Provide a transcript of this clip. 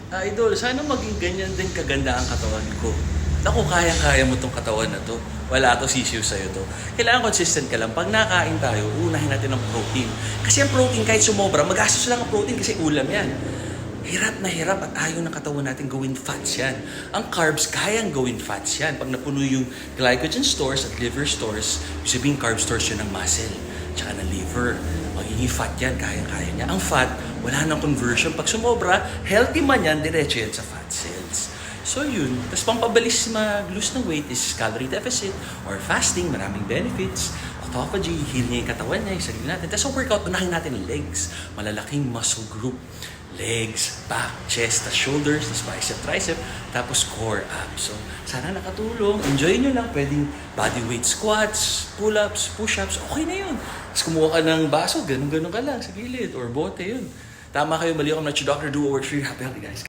Idol, sana maging ganyan din kaganda ang katawan ko. Naku, kayang-kaya mo tong katawan na to. Wala to sisiyo sa'yo to. Kailangan consistent ka lang. Pag nakain tayo, unahin natin ang protein. Kasi ang protein kahit sumobra, magastos lang ang protein kasi ulam yan. Hirap na hirap at ayaw ng katawan natin gawin fats yan. Ang carbs, kayang gawin fats yan. Pag napuno yung glycogen stores at liver stores, sabihin carb stores yun ng muscle, tsaka ng liver. Magiging fat yan, kayang-kaya niya. Ang fat, wala nang conversion. Pag sumobra, healthy man yan, diretso yan sa fat cells. So yun, tapos pampabilis mag-lose ng weight is calorie deficit or fasting, maraming benefits. Autophagy, heal niya yung katawan niya, yung sarili natin. Tapos sa workout, unahin natin legs, malalaking muscle group. Legs, back, chest, tas shoulders, tas bicep, tricep, tapos core abs. So, sana nakatulong. Enjoy nyo lang. Pwedeng bodyweight squats, pull-ups, push-ups, okay na yun. Tapos kumuha ka ng baso, ganun-ganun ka lang sa gilid, or bote yun. Tama kayo, mali ako na Dr. Do what works for you. Happy, healthy guys.